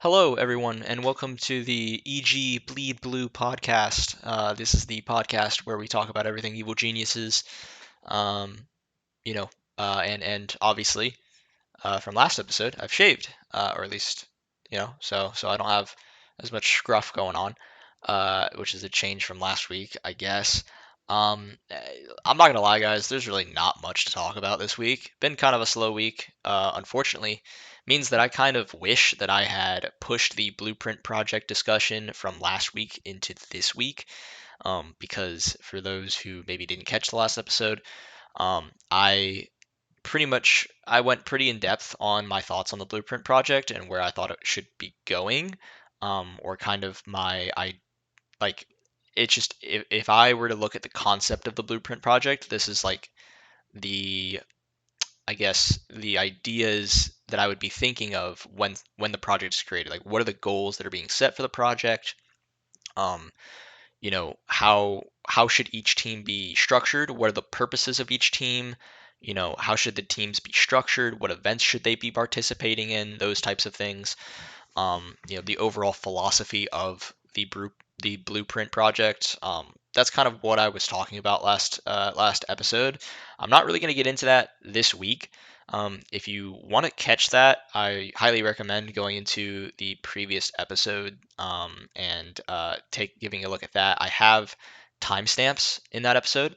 Hello, everyone, and welcome to the EG Bleed Blue podcast. This is the podcast where we talk about everything evil geniuses. Um, you know, and obviously, from last episode, I've shaved, or at least, so I don't have as much scruff going on, which is a change from last week, I guess. I'm not gonna lie, guys. There's really not much to talk about this week. Been kind of a slow week. Unfortunately, means that I kind of wish that I had pushed the blueprint project discussion from last week into this week. Because for those who maybe didn't catch the last episode, I went pretty in depth on my thoughts on the blueprint project and where I thought it should be going, or kind of like it's just if I were to look at the concept of the blueprint project, this is like the I guess the ideas that I would be thinking of when the project is created. Like, what are the goals that are being set for the project? Um, how should each team be structured? What are the purposes of each team? How should the teams be structured? What events should they be participating in? Those types of things. The overall philosophy of the blueprint project. That's kind of what I was talking about last episode. I'm not really going to get into that this week. If you want to catch that, I highly recommend going into the previous episode and giving a look at that. I have timestamps in that episode,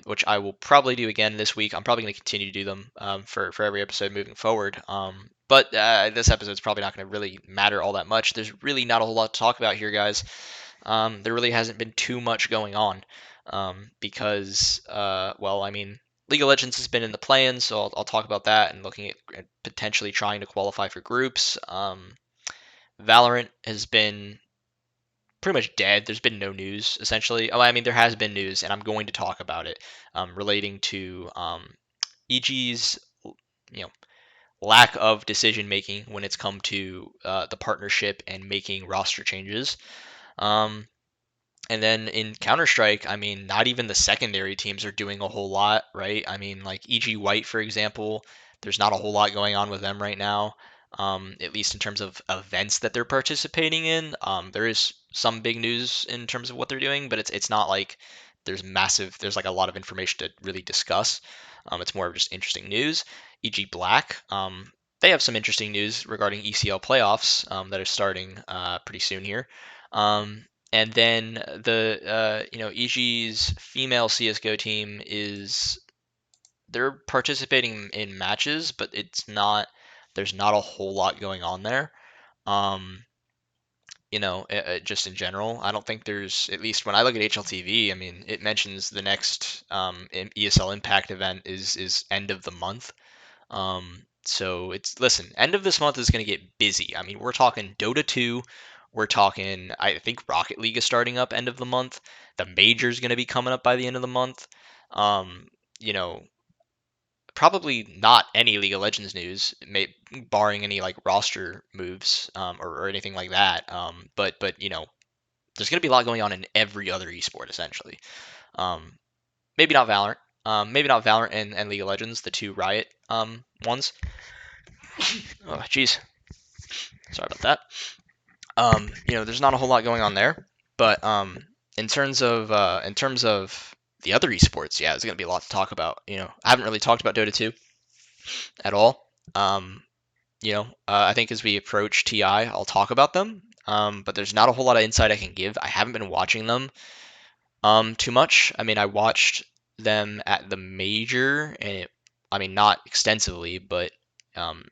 which I will probably do again this week. I'm probably going to continue to do them for every episode moving forward. But this episode's probably not going to really matter all that much. There's really not a whole lot to talk about here, guys. There really hasn't been too much going on because, well, I mean, League of Legends has been in the play-in, so I'll talk about that and looking at potentially trying to qualify for groups. Valorant has been pretty much dead. There's been no news essentially. Oh, I mean, there has been news, and I'm going to talk about it relating to EG's you know lack of decision making when it's come to the partnership and making roster changes. Um, and then in Counter Strike, I mean, not even the secondary teams are doing a whole lot, right? I mean, like EG White, for example, there's not a whole lot going on with them right now, at least in terms of events that they're participating in. There is some big news in terms of what they're doing, but it's not like there's like a lot of information to really discuss. It's more of just interesting news. EG Black, they have some interesting news regarding ECL playoffs that are starting pretty soon here. And then EG's female CSGO team they're participating in matches, but there's not a whole lot going on there. Um, just in general, I don't think there's, at least when I look at HLTV, I mean, it mentions the next ESL Impact event is end of the month. So listen, end of this month is going to get busy. I mean, we're talking Dota 2. We're talking, I think Rocket League is starting up end of the month. The major is going to be coming up by the end of the month. Um, you know, Probably not any League of Legends news, barring any like roster moves or anything like that. But there's going to be a lot going on in every other esport essentially. Um, maybe not Valorant. Maybe not Valorant and League of Legends, the two Riot ones. Oh, jeez. Sorry about that. There's not a whole lot going on there, but in terms of the other esports, yeah, there's gonna be a lot to talk about. I haven't really talked about Dota 2 at all. Um, I think as we approach TI, I'll talk about them. But there's not a whole lot of insight I can give. I haven't been watching them too much. I mean, I watched them at the major, and I mean, not extensively, but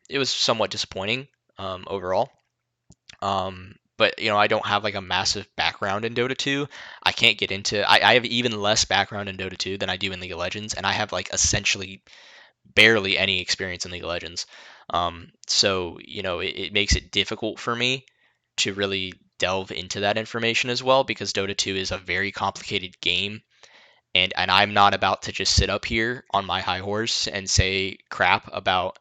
it was somewhat disappointing overall. But I don't have like a massive background in Dota 2. I can't get into. I have even less background in Dota 2 than I do in League of Legends, and I have like essentially barely any experience in League of Legends. So it makes it difficult for me to really delve into that information as well because Dota 2 is a very complicated game, and I'm not about to just sit up here on my high horse and say crap about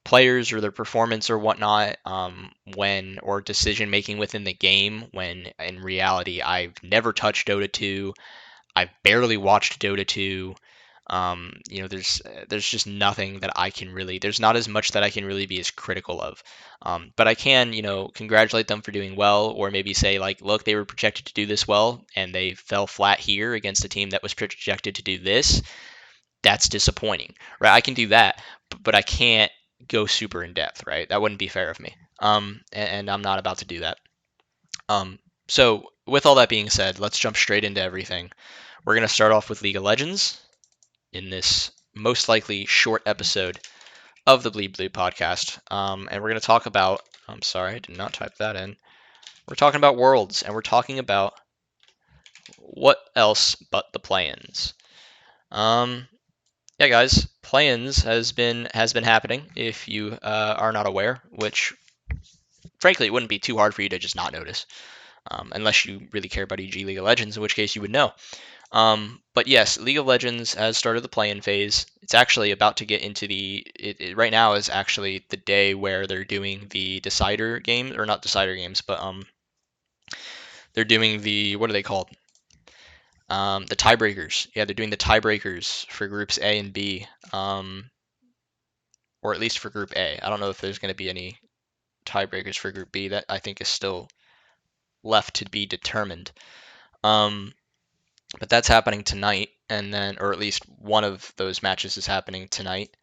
players or their performance or whatnot or decision making within the game when in reality I've never touched Dota 2. I've barely watched Dota 2. There's just nothing that I can really. There's not as much that I can really be as critical of. But I can, congratulate them for doing well, or maybe say like, look, they were projected to do this well, and they fell flat here against a team that was projected to do this. That's disappointing, right? I can do that, but I can't go super in depth, right? That wouldn't be fair of me. And I'm not about to do that. So with all that being said, let's jump straight into everything. We're gonna start off with League of Legends in this most likely short episode of the Bleed Blue podcast. And we're gonna talk about. I'm sorry, I did not type that in. We're talking about Worlds, and we're talking about what else but the play-ins. Yeah, guys, play-ins has been happening. If you are not aware, which frankly it wouldn't be too hard for you to just not notice, unless you really care about EG League of Legends, in which case you would know. But yes, League of Legends has started the play-in phase. It's actually about to get into right now is actually the day where they're doing the decider games, or not decider games, but they're doing what are they called? The tiebreakers. Yeah, they're doing the tiebreakers for groups A and B, or at least for group A. I don't know if there's going to be any tiebreakers for group B. That I think is still left to be determined. But that's happening tonight, and then, or at least one of those matches is happening tonight.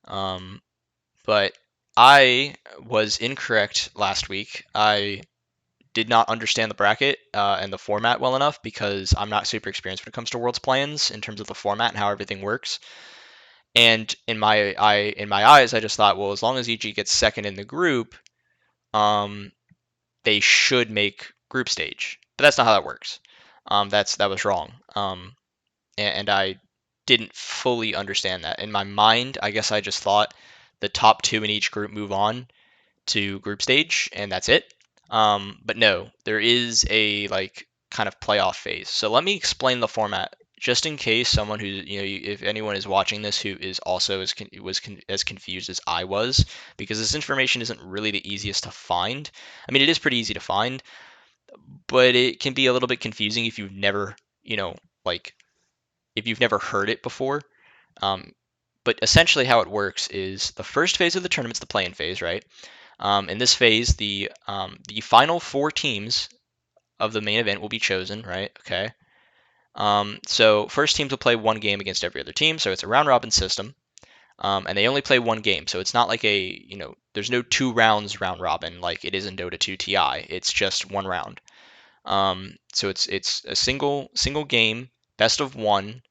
But I was incorrect last week. I did not understand the bracket and the format well enough because I'm not super experienced when it comes to Worlds plans in terms of the format and how everything works. And in my eyes, I just thought, well, as long as EG gets second in the group, um, they should make group stage. But that's not how that works. That was wrong. And I didn't fully understand that. In my mind, I guess I just thought the top two in each group move on to group stage, and that's it. But no, there is a like kind of playoff phase. So let me explain the format, just in case someone who if anyone is watching this who is also as confused as I was, because this information isn't really the easiest to find. I mean, it is pretty easy to find, but it can be a little bit confusing if you've never, like if you've never heard it before. Um, but essentially, how it works is the first phase of the tournament's the play-in phase, right? In this phase, the final four teams of the main event will be chosen, right? Okay. So first teams will play one game against every other team, so it's a round robin system, and they only play one game. So it's not like there's no 2 rounds round robin like it is in Dota 2 TI. It's just one round. So it's a single game, best of one,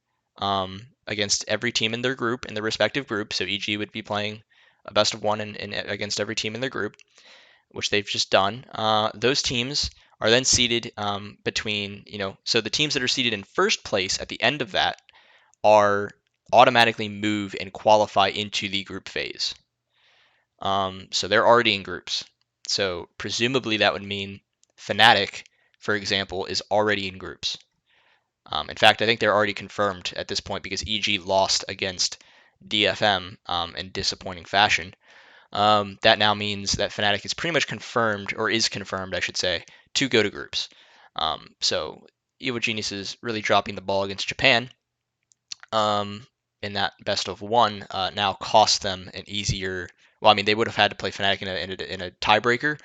against every team in their group, in their respective group. So EG would be playing a best of one against every team in their group, which they've just done. Those teams are then seeded between, so the teams that are seeded in first place at the end of that are automatically move and qualify into the group phase. So they're already in groups. So presumably that would mean Fnatic, for example, is already in groups. In fact, I think they're already confirmed at this point because EG lost against DFM in disappointing fashion. That now means that Fnatic is pretty much confirmed, or is confirmed, I should say, to go to groups. So Evo Genius is really dropping the ball against Japan. In that best of one, now cost them an easier. Well, I mean, they would have had to play Fnatic in a tiebreaker,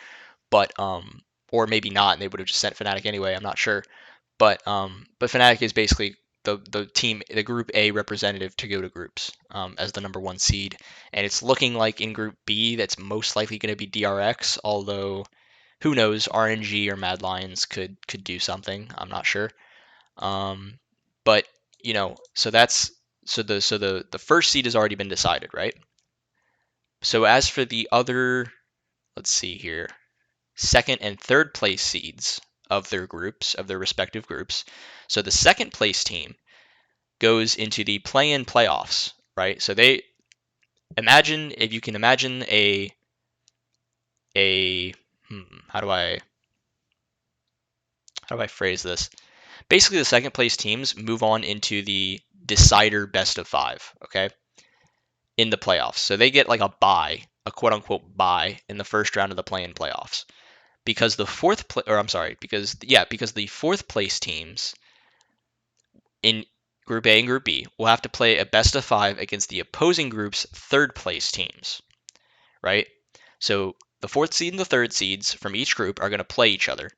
but or maybe not, and they would have just sent Fnatic anyway. I'm not sure, but Fnatic is basically the Group A representative to go to groups as the number one seed, and it's looking like in Group B that's most likely going to be DRX. Although, who knows? RNG or Mad Lions could do something. I'm not sure. But so that's the first seed has already been decided, right? So as for the other, let's see here, second and third place seeds of their respective groups. So the second place team goes into the play-in playoffs, right? So they imagine, if you can imagine how do I phrase this? Basically, the second place teams move on into the decider best of 5, okay, in the playoffs. So they get like a bye, a quote unquote bye in the first round of the play-in playoffs. Because the because the fourth place teams in Group A and Group B, will have to play a best of 5 against the opposing group's third place teams, right? So the fourth seed and the third seeds from each group are going to play each other.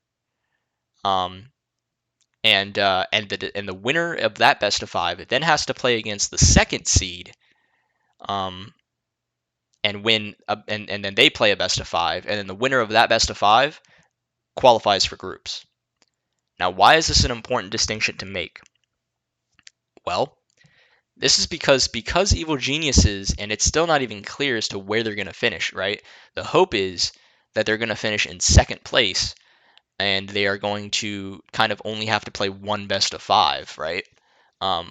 And the winner of that best of 5 then has to play against the second seed, and win, and then they play a best of 5, and then the winner of that best of 5 qualifies for groups. Now, why is this an important distinction to make? Well, this is because Evil Geniuses, and it's still not even clear as to where they're going to finish, right? The hope is that they're going to finish in second place, and they are going to kind of only have to play one best of 5, right?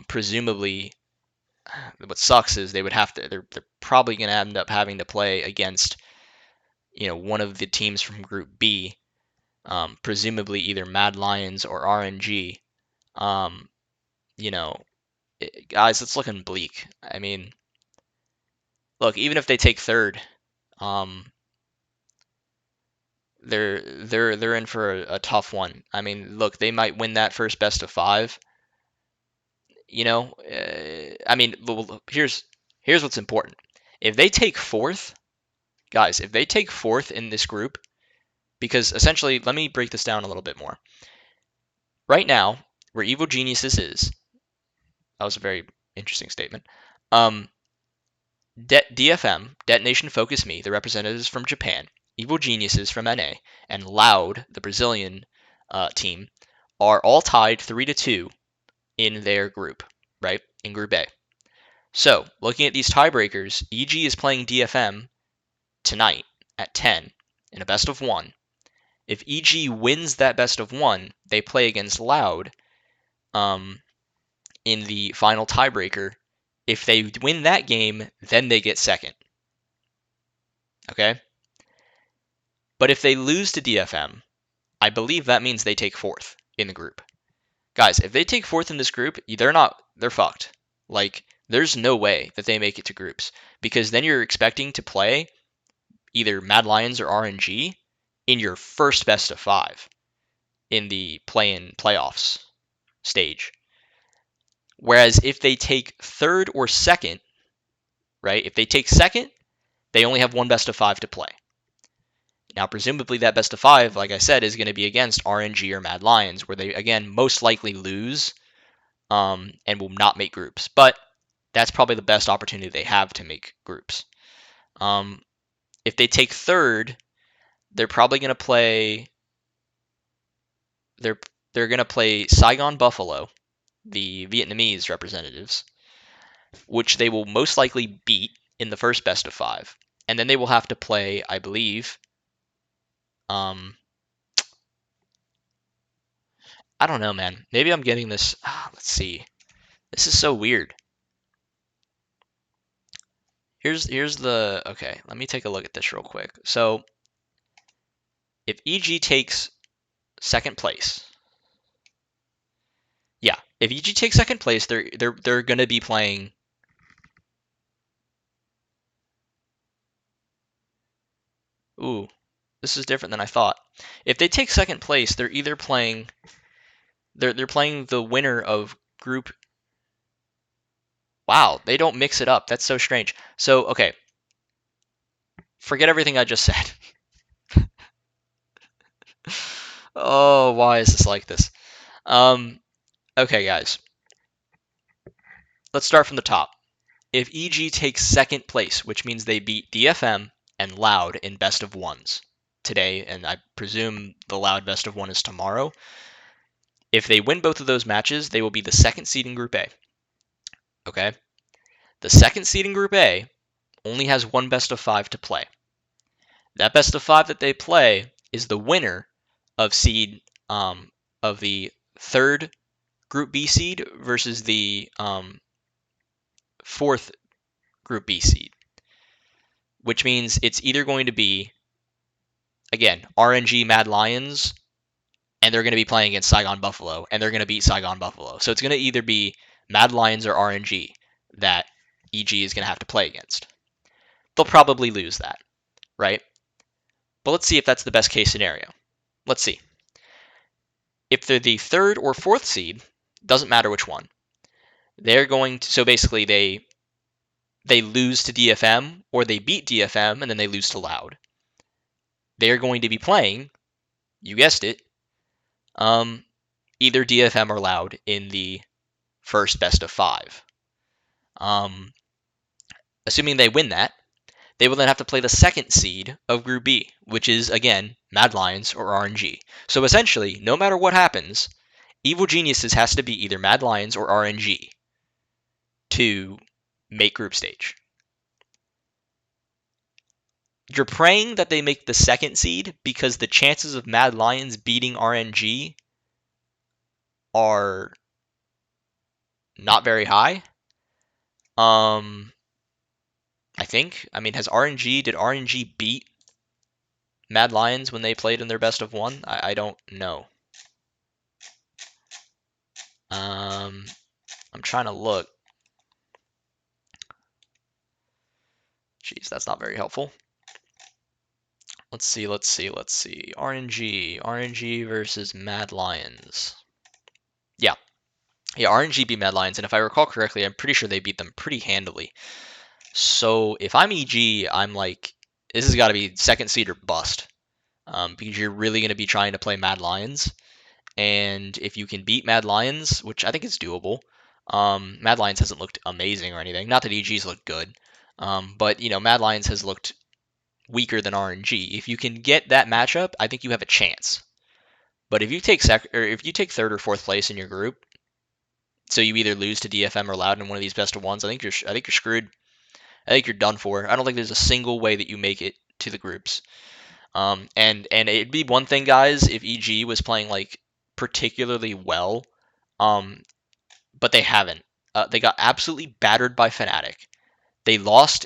Presumably, what sucks is they're probably going to end up having to play against, one of the teams from Group B, presumably either Mad Lions or RNG. Guys, it's looking bleak. I mean, look, even if they take third, they're in for a tough one. I mean, look, they might win that first best of 5. I mean, here's what's important. If they take fourth, guys, if they take fourth in this group, because essentially, let me break this down a little bit more. Right now, where Evil Geniuses is, that was a very interesting statement. DFM, Detonation Focus Me, the representatives from Japan, Evil Geniuses from NA, and Loud, the Brazilian team, are all tied 3-2 in their group, right? In Group A. So, looking at these tiebreakers, EG is playing DFM tonight at 10 in a best of 1. If EG wins that best of 1, they play against Loud in the final tiebreaker. If they win that game, then they get second. Okay? But if they lose to DFM, I believe that means they take fourth in the group. Guys, if they take fourth in this group, they're fucked. Like, there's no way that they make it to groups, because then you're expecting to play either Mad Lions or RNG in your first best of 5 in the play-in playoffs stage. Whereas if they take third or second, right? If they take second, they only have one best of 5 to play. Now, presumably that best of 5, like I said, is going to be against RNG or Mad Lions, where they, again, most likely lose and will not make groups. But that's probably the best opportunity they have to make groups. If they take third, they're probably going to play. They're going to play Saigon Buffalo, the Vietnamese representatives, which they will most likely beat in the first best of 5, and then they will have to play, I believe. I don't know, man. Maybe I'm getting this. Let's see. This is so weird. Here's the. Okay, let me take a look at this real quick. So, if EG takes second place, yeah, if EG takes second place, they're gonna be playing. Ooh, this is different than I thought. If they take second place, they're either playing. They're playing the winner of group. Wow, they don't mix it up. That's so strange. So, okay. Forget everything I just said. Oh, why is this like this? Okay, guys. Let's start from the top. If EG takes second place, which means they beat DFM and Loud in best of 1s today, and I presume the Loud best of 1 is tomorrow. If they win both of those matches, they will be the second seed in Group A. Okay? The second seed in Group A only has one best of 5 to play. That best of 5 that they play is the winner of of the third Group B seed versus the fourth Group B seed, which means it's either going to be, again, RNG Mad Lions, and they're going to be playing against Saigon Buffalo, and they're going to beat Saigon Buffalo. So it's going to either be Mad Lions or RNG that EG is going to have to play against. They'll probably lose that, right? But let's see if that's the best case scenario. Let's see. If they're the third or fourth seed, doesn't matter which one, They're going to, so basically they lose to DFM or they beat DFM and then they lose to Loud. They're going to be playing, you guessed it, either DFM or Loud in the first best of 5. Um, assuming they win that, they will then have to play the second seed of Group B, which is, again, Mad Lions or RNG. So essentially, no matter what happens, Evil Geniuses has to be either Mad Lions or RNG to make group stage. You're praying that they make the second seed because the chances of Mad Lions beating RNG are not very high. I think. I mean, did RNG beat Mad Lions when they played in their best of 1? I don't know. I'm trying to look. Jeez, that's not very helpful. Let's see. RNG versus Mad Lions. Yeah, RNG beat Mad Lions, and if I recall correctly, I'm pretty sure they beat them pretty handily. So if I'm EG, I'm like, this has got to be second seed or bust, because you're really going to be trying to play Mad Lions, and if you can beat Mad Lions, which I think is doable, Mad Lions hasn't looked amazing or anything. Not that EG's looked good, but Mad Lions has looked weaker than RNG. If you can get that matchup, I think you have a chance. But if you take if you take third or fourth place in your group, so you either lose to DFM or Loud in one of these best of 1s, I think you're screwed. I think you're done for. I don't think there's a single way that you make it to the groups. And it'd be one thing, guys, if EG was playing like particularly well, but they haven't. They got absolutely battered by Fnatic. They lost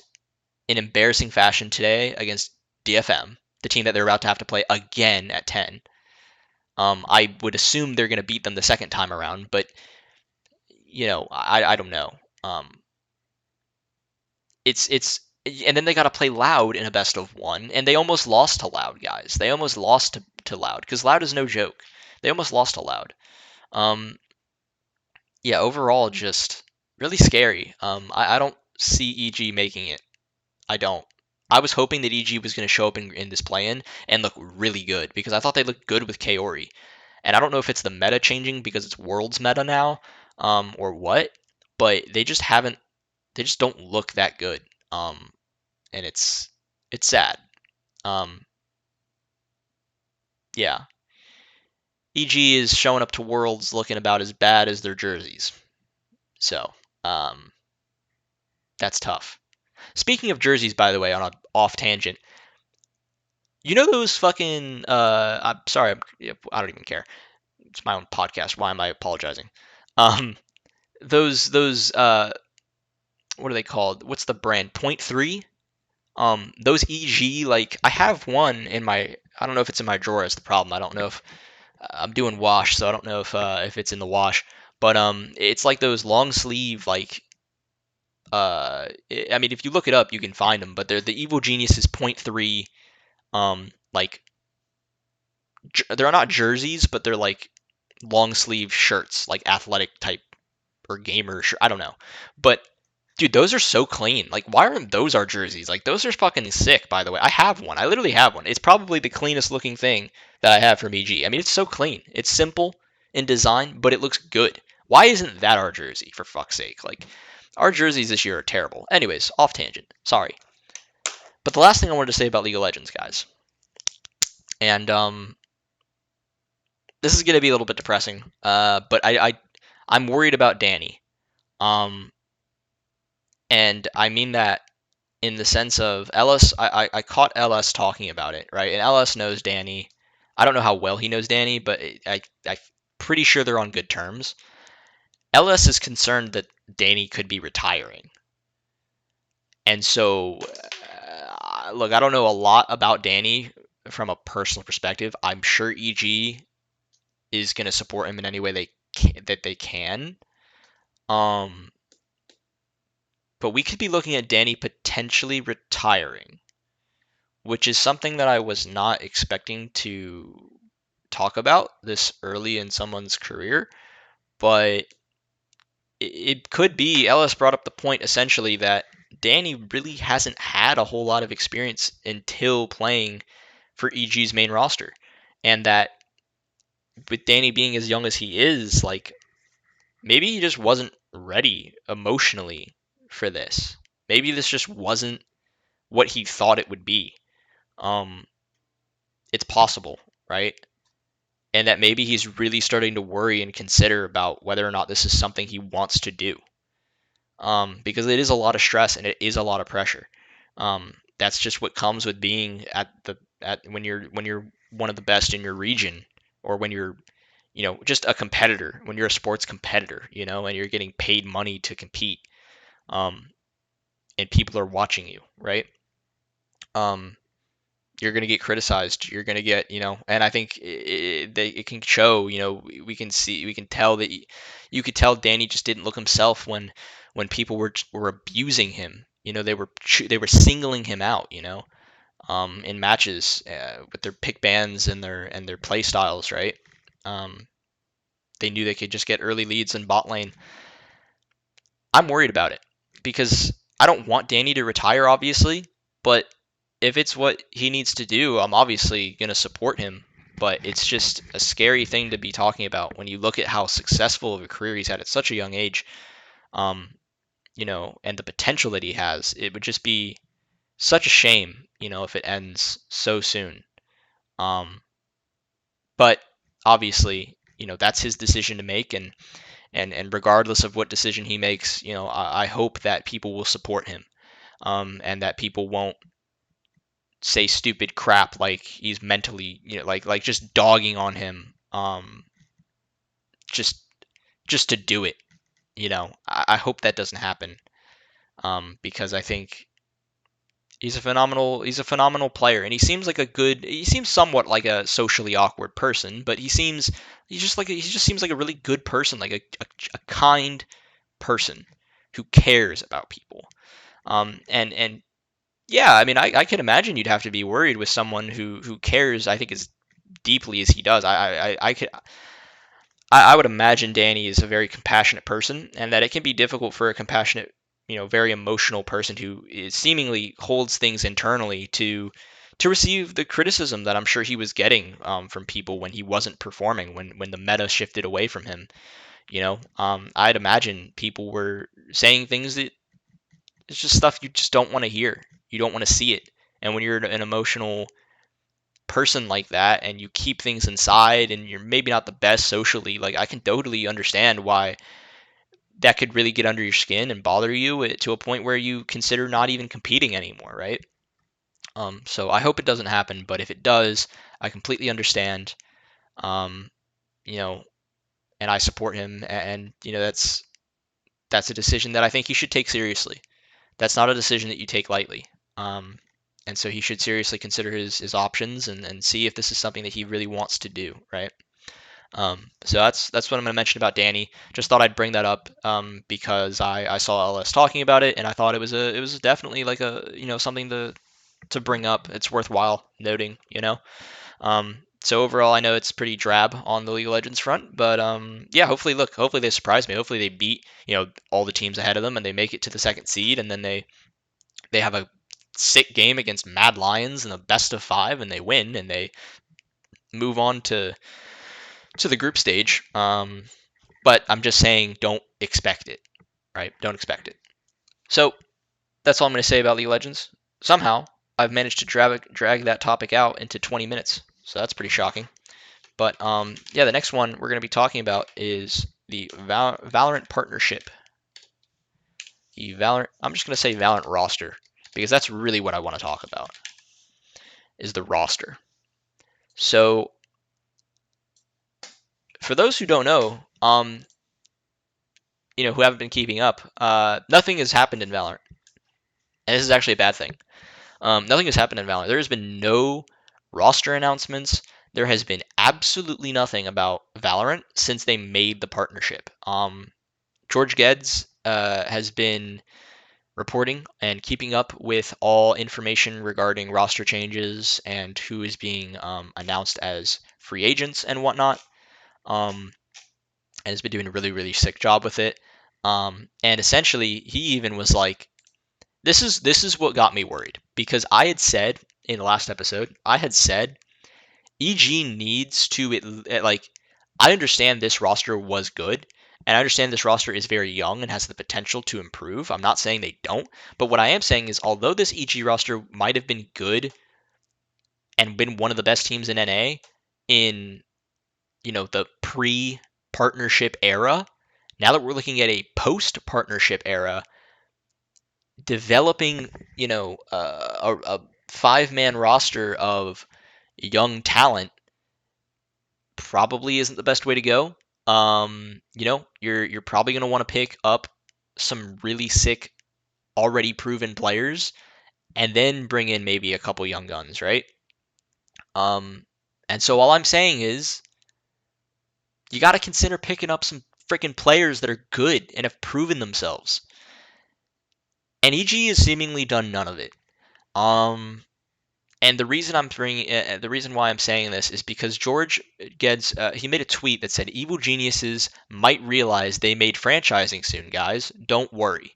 in embarrassing fashion today against DFM, the team that they're about to have to play again at 10. I would assume they're going to beat them the second time around, but I don't know. It's and then they got to play Loud in a best of 1, and they almost lost to Loud, guys. They almost lost to Loud because Loud is no joke. They almost lost to Loud. Yeah, overall, just really scary. I don't see EG making it. I don't. I was hoping that EG was going to show up in this play-in and look really good because I thought they looked good with Kaori. And I don't know if it's the meta changing because it's Worlds meta now, or what, but they just haven't. They just don't look that good. And it's sad. Um, yeah, EG is showing up to Worlds looking about as bad as their jerseys. So, that's tough. Speaking of jerseys, by the way, on an off tangent, you know those fucking I'm sorry, I don't even care. It's my own podcast. Why am I apologizing? Um, those what are they called? What's the brand? Point 3. Those EG, like I have one in my. I don't know if it's in my drawer. Is the problem? I don't know if I'm doing wash, so I don't know if it's in the wash. But it's like those long sleeve like. I mean, if you look it up, you can find them. But they're the Evil Geniuses Point 3. Like they're not jerseys, but they're like long sleeve shirts, like athletic type or gamer shirt. I don't know, but dude, those are so clean. Like, why aren't those our jerseys? Like, those are fucking sick. By the way, I have one. I literally have one. It's probably the cleanest looking thing that I have from EG. I mean, it's so clean. It's simple in design, but it looks good. Why isn't that our jersey? For fuck's sake, like. Our jerseys this year are terrible. Anyways, off tangent. Sorry. But the last thing I wanted to say about League of Legends, guys, and this is going to be a little bit depressing, but I'm worried about Danny. And I mean that in the sense of Ellis. I caught Ellis talking about it, right? And Ellis knows Danny. I don't know how well he knows Danny, but I'm pretty sure they're on good terms. Ellis is concerned that Danny could be retiring. And so, look, I don't know a lot about Danny from a personal perspective. I'm sure EG is going to support him in any way they can. But we could be looking at Danny potentially retiring, which is something that I was not expecting to talk about this early in someone's career. But it could be. Ellis brought up the point essentially that Danny really hasn't had a whole lot of experience until playing for EG's main roster, and that with Danny being as young as he is, like maybe he just wasn't ready emotionally for this. Maybe this just wasn't what he thought it would be. Um, it's possible, right? And that maybe he's really starting to worry and consider about whether or not this is something he wants to do. Because it is a lot of stress and it is a lot of pressure. That's just what comes with being at when you're one of the best in your region, or when you're just a competitor, when you're a sports competitor, and you're getting paid money to compete, um, and people are watching you, right? Um, you're going to get criticized. You're going to get, and I think it can show. We can tell that you could tell Danny just didn't look himself when people were abusing him. They were singling him out. In matches with their pick bans and their play styles, right? Um, they knew they could just get early leads in bot lane. I'm worried about it because I don't want Danny to retire, obviously, but if it's what he needs to do, I'm obviously going to support him. But it's just a scary thing to be talking about when you look at how successful of a career he's had at such a young age, um, and the potential that he has. It would just be such a shame, if it ends so soon. Um, but obviously, that's his decision to make, and regardless of what decision he makes, I hope that people will support him, and that people won't say stupid crap like he's mentally, like just dogging on him, just just to do it. I hope that doesn't happen, because I think he's a phenomenal player, and he seems somewhat like a socially awkward person, but he just seems like a really good person, like a kind person who cares about people. And yeah, I mean, I can imagine you'd have to be worried with someone who cares, I think, as deeply as he does. I would imagine Danny is a very compassionate person, and that it can be difficult for a compassionate, very emotional person who seemingly holds things internally to receive the criticism that I'm sure he was getting, from people when he wasn't performing, when the meta shifted away from him. I'd imagine people were saying things that it's just stuff you just don't want to hear. You don't want to see it. And when you're an emotional person like that and you keep things inside and you're maybe not the best socially, like I can totally understand why that could really get under your skin and bother you to a point where you consider not even competing anymore, right? So I hope it doesn't happen, but if it does, I completely understand. Um, you know, and I support him, and that's a decision that I think he should take seriously. That's not a decision that you take lightly. Um, and so he should seriously consider his options, and see if this is something that he really wants to do, right? So that's what I'm going to mention about Danny. Just thought I'd bring that up, because I saw LS talking about it, and I thought it was definitely like a something to bring up. It's worthwhile noting. So overall, I know it's pretty drab on the League of Legends front, but yeah, hopefully they surprise me. Hopefully they beat all the teams ahead of them, and they make it to the second seed, and then they have a sick game against Mad Lions in the best of five, and they win, and they move on to the group stage. But I'm just saying, don't expect it, right? Don't expect it. So that's all I'm going to say about League of Legends. Somehow, I've managed to drag that topic out into 20 minutes, so that's pretty shocking. But yeah, the next one we're going to be talking about is the Valorant partnership. I'm just going to say Valorant roster, because that's really what I want to talk about, is the roster. So for those who don't know, who haven't been keeping up, nothing has happened in Valorant, and this is actually a bad thing. Nothing has happened in Valorant. There has been no roster announcements. There has been absolutely nothing about Valorant since they made the partnership. George Geddes has been reporting and keeping up with all information regarding roster changes and who is being announced as free agents and whatnot. And has been doing a really, really sick job with it. And essentially, he even was like, this is what got me worried because I had said in the last episode, I had said EG needs to like I understand this roster was good and I understand this roster is very young and has the potential to improve. I'm not saying they don't, but what I am saying is although this EG roster might have been good and been one of the best teams in NA in the pre-partnership era, now that we're looking at a post-partnership era, developing a five-man roster of young talent probably isn't the best way to go. You're probably going to want to pick up some really sick, already proven players, and then bring in maybe a couple young guns, right? And so all I'm saying is you got to consider picking up some freaking players that are good and have proven themselves. And EG has seemingly done none of it. And the reason why I'm saying this is because George gets he made a tweet that said evil geniuses might realize they made franchising soon, guys. Don't worry.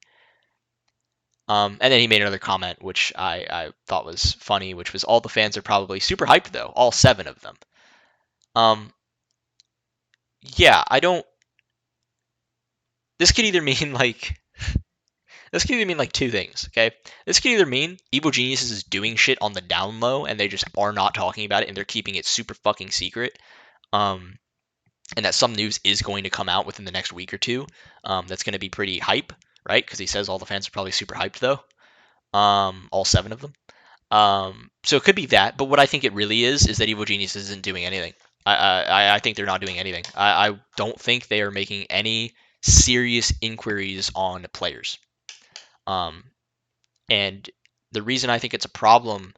And then he made another comment which I thought was funny, which was all the fans are probably super hyped though, all 7 of them. Yeah, I don't. This could either mean like this could either mean like two things, okay? This could either mean Evil Geniuses is doing shit on the down low and they just are not talking about it and they're keeping it super fucking secret. And that some news is going to come out within the next week or two. That's going to be pretty hype, right? Because he says all the fans are probably super hyped though. All 7 of them. So it could be that, but what I think it really is that Evil Geniuses isn't doing anything. I think they're not doing anything. I don't think they are making any serious inquiries on players. And the reason I think it's a problem,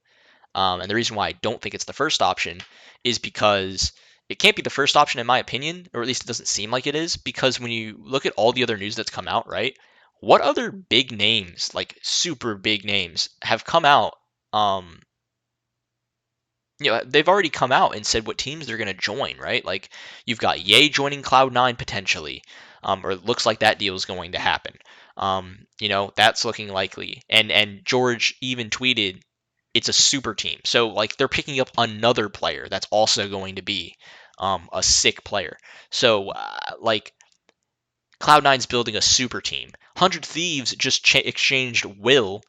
and the reason why I don't think it's the first option, is because it can't be the first option in my opinion, or at least it doesn't seem like it is, because when you look at all the other news that's come out, right? What other big names, like super big names, have come out? They've already come out and said what teams they're going to join, right? Like you've got Ye joining Cloud9 potentially, or it looks like that deal is going to happen. That's looking likely. And George even tweeted it's a super team. So like they're picking up another player that's also going to be a sick player. So like Cloud9's building a super team. 100 Thieves just exchanged Will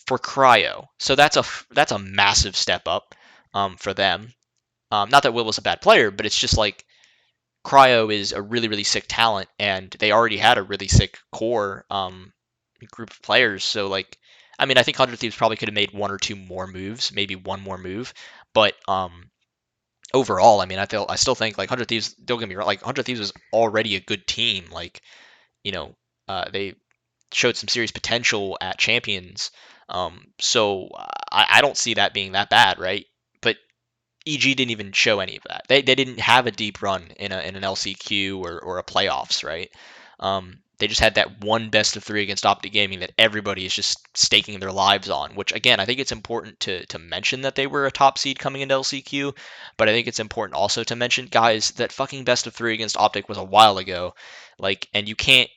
for Cryo. So that's a massive step up for them. Not that Will was a bad player, but it's just like Cryo is a really, really sick talent, and they already had a really sick core group of players. So, like, I mean, I think 100 Thieves probably could have made one or two more moves, maybe one more move, but overall, I mean, I still think like 100 Thieves. Don't get me wrong, like 100 Thieves was already a good team. Like, they showed some serious potential at Champions. So I don't see that being that bad, right? But EG didn't even show any of that. They didn't have a deep run in an LCQ or a playoffs, right? They just had that one best of 3 against Optic Gaming that everybody is just staking their lives on. Which again, I think it's important to mention that they were a top seed coming into LCQ, but I think it's important also to mention, guys, that fucking best of 3 against Optic was a while ago. Like, and you're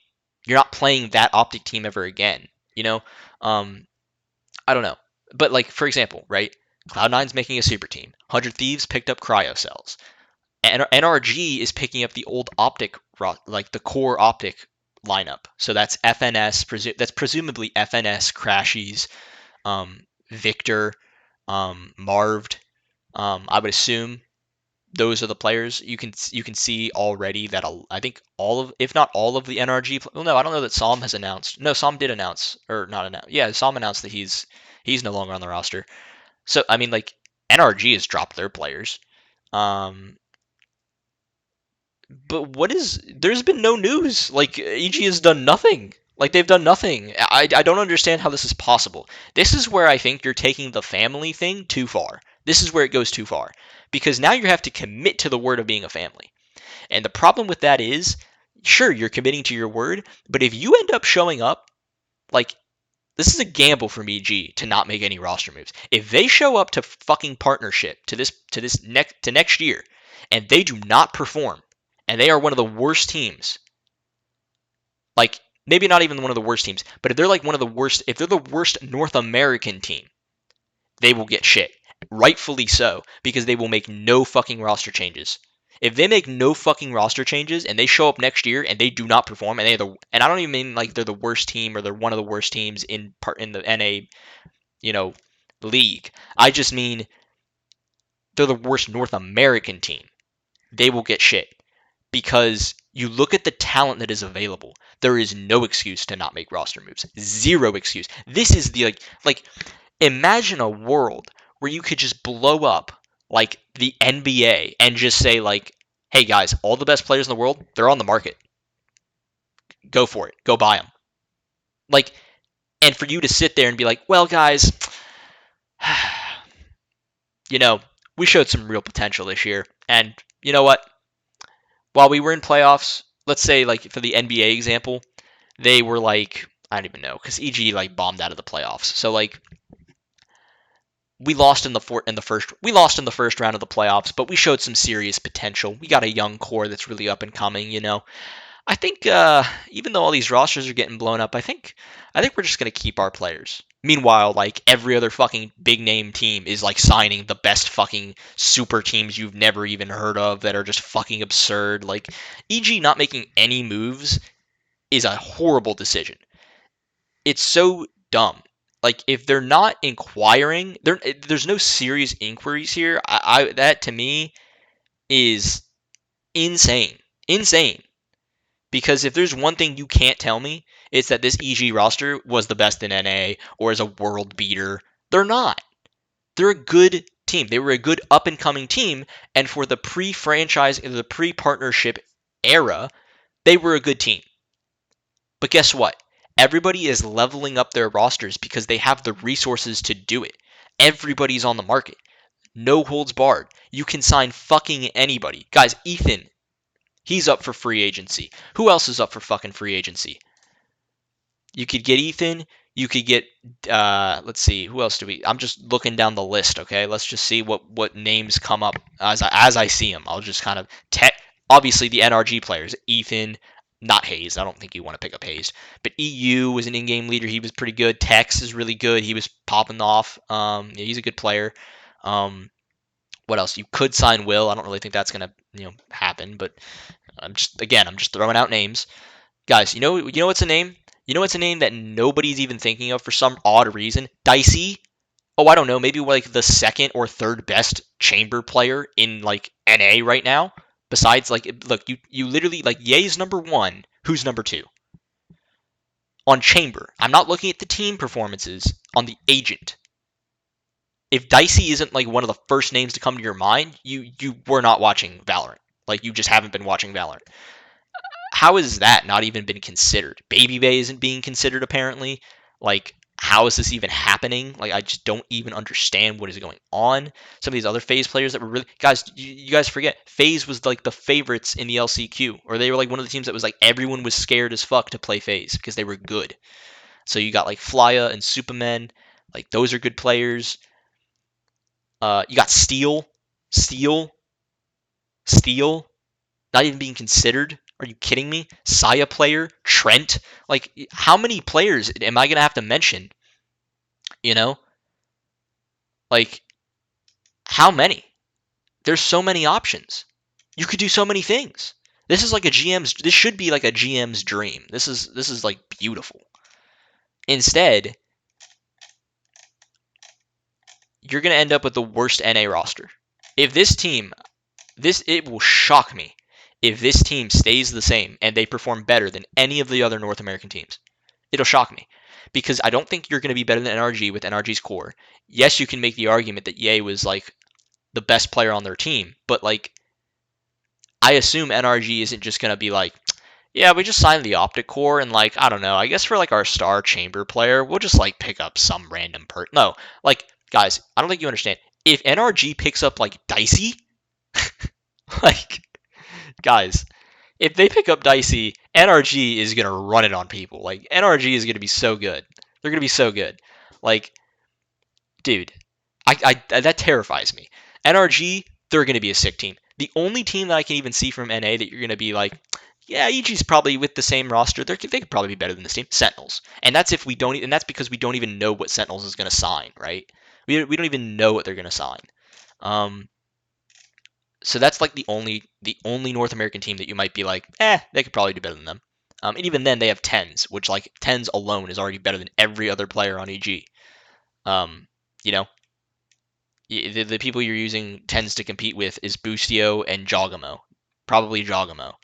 not playing that Optic team ever again. You know, I don't know, but like for example, right? Cloud9's making a super team. 100 Thieves picked up Cryo Cells. NRG is picking up the old Optic, like the core Optic lineup. So that's FNS, that's presumably FNS, Crashies, Victor, Marved. I would assume those are the players. You can see already that I think all of, if not all of the NRG. Well, no, I don't know that Som has announced. No, Som did announce, or not announce. Yeah, Som announced that he's no longer on the roster. So I mean, like NRG has dropped their players, but there's been no news. Like EG has done nothing. Like they've done nothing. I don't understand how this is possible. This is where I think you're taking the family thing too far. This is where it goes too far because now you have to commit to the word of being a family. And the problem with that is, sure, you're committing to your word, but if you end up showing up like this is a gamble from EG to not make any roster moves. If they show up to fucking partnership to next year and they do not perform and they are one of the worst teams, like maybe not even one of the worst teams, but if they're like one of the worst, if they're the worst North American team, they will get shit. Rightfully so, because they will make no fucking roster changes. If they make no fucking roster changes and they show up next year and they do not perform and I don't even mean like they're the worst team or they're one of the worst teams in the NA, you know, league. I just mean they're the worst North American team. They will get shit because you look at the talent that is available. There is no excuse to not make roster moves. Zero excuse. This is the like imagine a world where you could just blow up like the NBA and just say like, "Hey guys, all the best players in the world, they're on the market. Go for it. Go buy them." Like, and for you to sit there and be like, "Well, guys, you know, we showed some real potential this year, and you know what? While we were in playoffs, let's say like for the NBA example, they were like I don't even know because EG like bombed out of the playoffs. So like we lost in the first round of the playoffs, but we showed some serious potential. We got a young core that's really up and coming. I think even though all these rosters are getting blown up, I think we're just gonna keep our players. Meanwhile, like every other fucking big name team is like signing the best fucking super teams you've never even heard of that are just fucking absurd. Like EG not making any moves is a horrible decision. It's so dumb. Like if they're not inquiring, there's no serious inquiries here. That to me is insane, insane. Because if there's one thing you can't tell me, it's that this EG roster was the best in NA or is a world beater. They're not. They're a good team. They were a good up and coming team, and for the pre-franchise, the pre-partnership era, they were a good team. But guess what? Everybody is leveling up their rosters because they have the resources to do it. Everybody's on the market. No holds barred. You can sign fucking anybody. Guys, Ethan, he's up for free agency. Who else is up for fucking free agency? You could get Ethan. You could get, let's see, who else do we? I'm just looking down the list, okay? Let's just see what names come up as I see them. I'll just kind of, obviously the NRG players, Ethan, not Hayes. I don't think you want to pick up Hayes. But EU was an in-game leader. He was pretty good. Tex is really good. He was popping off. Yeah, he's a good player. What else? You could sign Will. I don't really think that's gonna happen. But I'm just throwing out names. Guys, you know what's a name? You know what's a name that nobody's even thinking of for some odd reason? Dicey. Oh, I don't know. Maybe like the second or third best chamber player in like NA right now. Besides, like, look, you literally like Ye's number one. Who's number two? On chamber. I'm not looking at the team performances. On the agent. If Dicey isn't like one of the first names to come to your mind, you were not watching Valorant. Like you just haven't been watching Valorant. How has that not even been considered? Baby Bay isn't being considered apparently. Like, how is this even happening? Like, I just don't even understand what is going on. Some of these other FaZe players that were really guys, you guys forget FaZe was like the favorites in the LCQ, or they were like one of the teams that was like everyone was scared as fuck to play FaZe because they were good. So you got like Flya and Supermen, like those are good players. You got Steel, not even being considered. Are you kidding me? Saya player, Trent. Like, how many players am I gonna have to mention? You know, like how many? There's so many options. You could do so many things. This is like a GM's. This should be like a GM's dream. This is like beautiful. Instead, you're gonna end up with the worst NA roster. If this team, it will shock me if this team stays the same and they perform better than any of the other North American teams. It'll shock me because I don't think you're going to be better than NRG with NRG's core. Yes, you can make the argument that Ye was like the best player on their team, but like I assume NRG isn't just going to be like, yeah, we just signed the Optic core and like I don't know, I guess for like our star chamber player, we'll just like pick up some random No, like guys, I don't think you understand. If NRG picks up like Dicey, like guys, if they pick up Dicey, NRG is gonna run it on people. Like NRG is gonna be so good. They're gonna be so good. Like, dude, I that terrifies me. NRG, they're gonna be a sick team. The only team that I can even see from NA that you're gonna be like, Yeah, EG's probably with the same roster. They could probably be better than this team. Sentinels, and that's if we don't, and that's because we don't even know what Sentinels is going to sign, right? We don't even know what they're going to sign. Um, so that's like the only North American team that you might be like, they could probably do better than them. And even then, they have tens, which like tens alone is already better than every other player on EG. Um, you know, the people you're using tends to compete with is Boostio and Jogamo, probably Jogamo.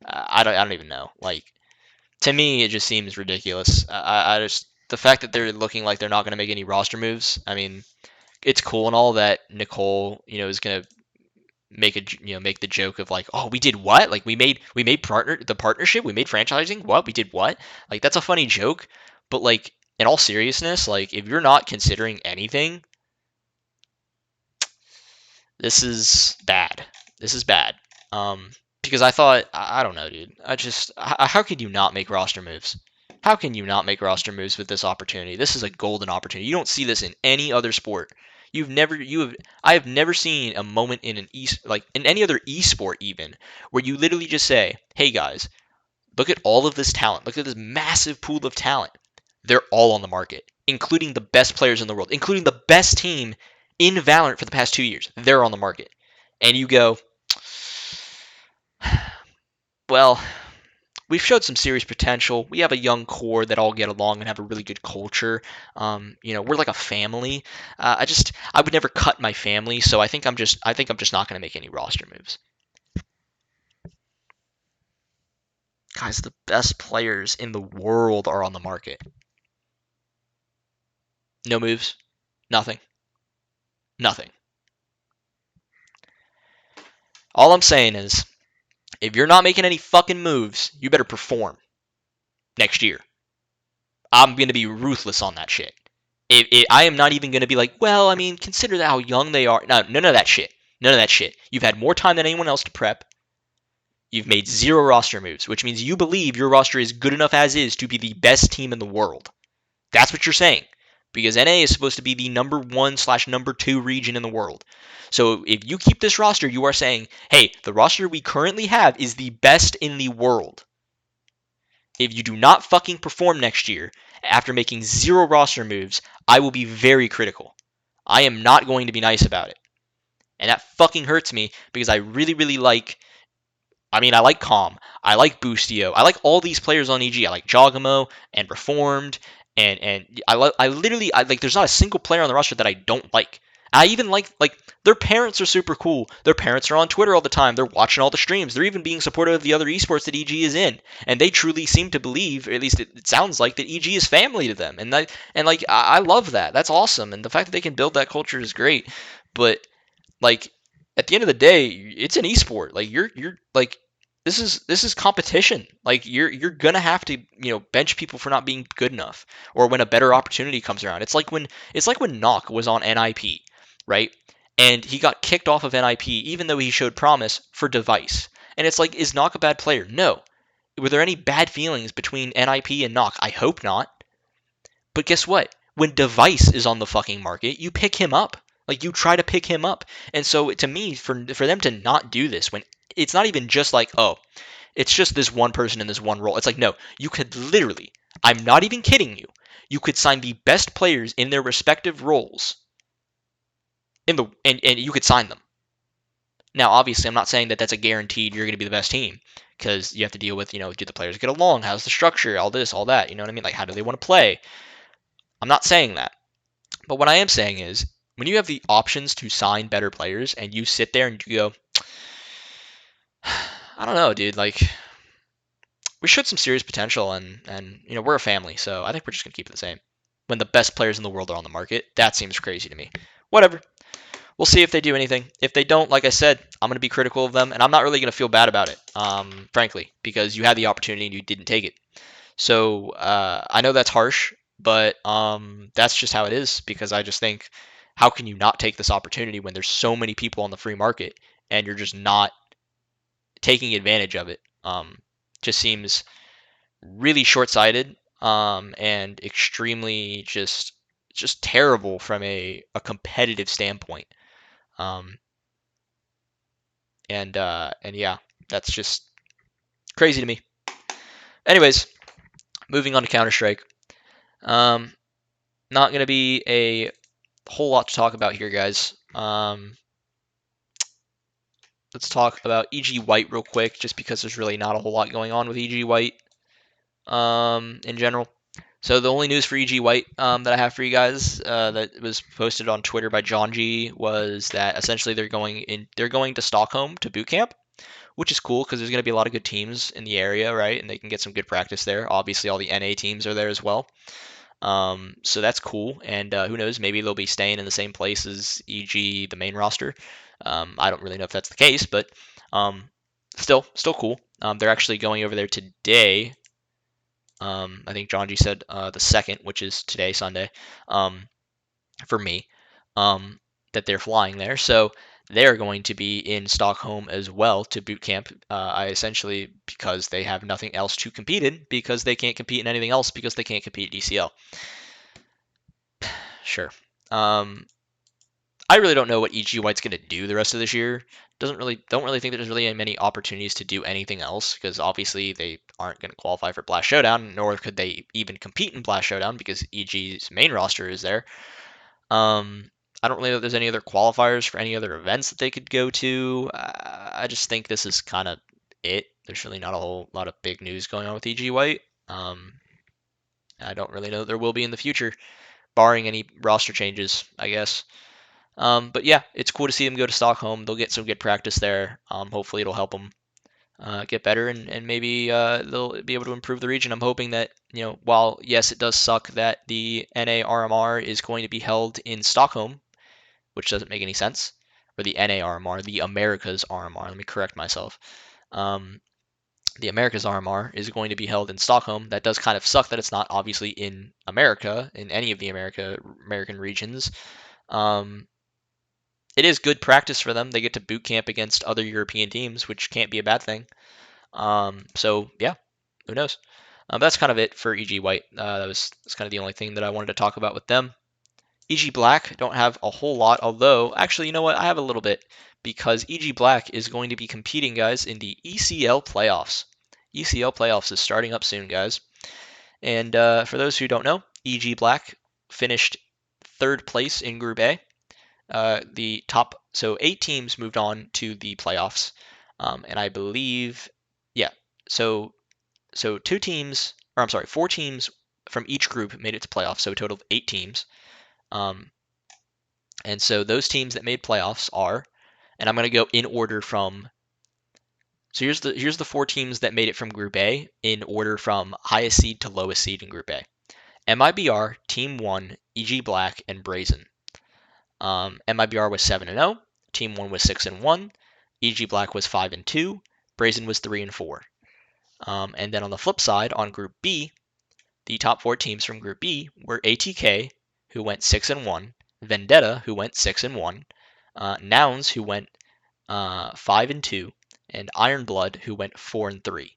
I don't even know. Like to me, it just seems ridiculous. I just the fact that they're looking like they're not going to make any roster moves. I mean, it's cool and all that Nicole, is going to make the joke of like, oh, we did what? Like we made partnership, we made franchising. What? We did what? Like that's a funny joke, but like in all seriousness, like if you're not considering anything, this is bad. This is bad. Um, because I thought I don't know, dude. How could you not make roster moves? How can you not make roster moves with this opportunity? This is a golden opportunity. You don't see this in any other sport. I have never seen a moment in like in any other esport even where you literally just say, "Hey guys, look at all of this talent. Look at this massive pool of talent. They're all on the market, including the best players in the world, including the best team in Valorant for the past 2 years. They're on the market." And you go, well, we've showed some serious potential. We have a young core that all get along and have a really good culture. We're like a family. I would never cut my family, so I think I'm just not going to make any roster moves. Guys, the best players in the world are on the market. No moves, nothing, nothing. All I'm saying is, if you're not making any fucking moves, you better perform next year. I'm going to be ruthless on that shit. I am not even going to be like, well, I mean, consider how young they are. No, none of that shit. None of that shit. You've had more time than anyone else to prep. You've made zero roster moves, which means you believe your roster is good enough as is to be the best team in the world. That's what you're saying. Because NA is supposed to be the number one slash number two region in the world. So if you keep this roster, you are saying, hey, the roster we currently have is the best in the world. If you do not fucking perform next year after making zero roster moves, I will be very critical. I am not going to be nice about it. And that fucking hurts me because I really, really I like Calm. I like Boostio. I like all these players on EG. I like Jogamo and Reformed and I literally like there's not a single player on the roster that I don't like. I even like their parents are super cool. Their parents are on Twitter all the time. They're watching all the streams. They're even being supportive of the other esports that EG is in. And they truly seem to believe, or at least it sounds like, that EG is family to them. And I love that. That's awesome. And the fact that they can build that culture is great. But like at the end of the day, it's an esport. Like you're like this is competition. Like you're gonna have to bench people for not being good enough, or when a better opportunity comes around. It's like when Knock was on NIP, right? And he got kicked off of NIP even though he showed promise for Device. And it's like, is Knock a bad player? No. Were there any bad feelings between NIP and Knock? I hope not. But guess what? When Device is on the fucking market, you pick him up. Like you try to pick him up. And so to me, for them to not do this when it's not even just like, oh, it's just this one person in this one role. It's like, no, you could literally, I'm not even kidding you. You could sign the best players in their respective roles and you could sign them. Now, obviously, I'm not saying that that's a guaranteed you're going to be the best team because you have to deal with, do the players get along? How's the structure? All this, all that. You know what I mean? Like, how do they want to play? I'm not saying that. But what I am saying is, when you have the options to sign better players and you sit there and you go, I don't know, dude, like we showed some serious potential and we're a family, so I think we're just gonna keep it the same. When the best players in the world are on the market, that seems crazy to me. Whatever. We'll see if they do anything. If they don't, like I said, I'm gonna be critical of them, and I'm not really gonna feel bad about it, frankly, because you had the opportunity and you didn't take it. So I know that's harsh, but that's just how it is because I just think, how can you not take this opportunity when there's so many people on the free market and you're just not taking advantage of it? Just seems really short-sighted and extremely just terrible from a competitive standpoint. Um, and yeah, that's just Crazy to me. Anyways, moving on to Counter-Strike. Not going to be a whole lot to talk about here, guys. Let's talk about EG White real quick, just because there's really not a whole lot going on with EG White in general. So the only news for EG White that I have for you guys that was posted on Twitter by John G was that essentially they're going to Stockholm to boot camp, which is cool because there's going to be a lot of good teams in the area, right? And they can get some good practice there. Obviously, all the NA teams are there as well. So that's cool, and who knows, maybe they'll be staying in the same place as EG, the main roster. I don't really know if that's the case, but um, still cool. They're actually going over there today. I think John G said the second, which is today, Sunday, for me, that they're flying there. So they're going to be in Stockholm as well to boot camp. I essentially because they have nothing else to compete in because they can't compete in anything else because they can't compete in DCL. Sure. I really don't know what EG White's going to do the rest of this year. Don't really think that there's really many opportunities to do anything else because obviously they aren't going to qualify for Blast Showdown, nor could they even compete in Blast Showdown because EG's main roster is there. I don't really know if there's any other qualifiers for any other events that they could go to. I just think this is kind of it. There's really not a whole lot of big news going on with EG White. I don't really know that there will be in the future, barring any roster changes, I guess. But yeah, it's cool to see them go to Stockholm. They'll get some good practice there. Hopefully, it'll help them get better and maybe they'll be able to improve the region. I'm hoping that, while yes, it does suck that the NA RMR is going to be held in Stockholm, which doesn't make any sense, or the NA RMR, the Americas RMR. Let me correct myself. The Americas RMR is going to be held in Stockholm. That does kind of suck that it's not obviously in America, in any of the American regions. It is good practice for them. They get to boot camp against other European teams, which can't be a bad thing. So yeah, who knows? That's kind of it for EG White. That's kind of the only thing that I wanted to talk about with them. EG Black don't have a whole lot, although actually, you know what? I have a little bit because EG Black is going to be competing, guys, in the ECL playoffs. ECL playoffs is starting up soon, guys. And for those who don't know, EG Black finished third place in Group A. So 8 teams moved on to the playoffs, and I believe, yeah, so 2 teams, or I'm sorry, 4 teams from each group made it to playoffs, so a total of 8 teams. And so those teams that made playoffs are, and I'm going to go in order from. So here's the 4 teams that made it from Group A in order from highest seed to lowest seed in Group A. MIBR, Team 1, EG Black, and Brazen. MIBR was 7-0. Team 1 was 6-1. EG Black was 5-2. Brazen was 3-4. And then on the flip side, on Group B, the top 4 teams from Group B were ATK, who went 6-1, Vendetta, who went 6-1, Nouns, who went 5-2, and Ironblood, who went 4-3.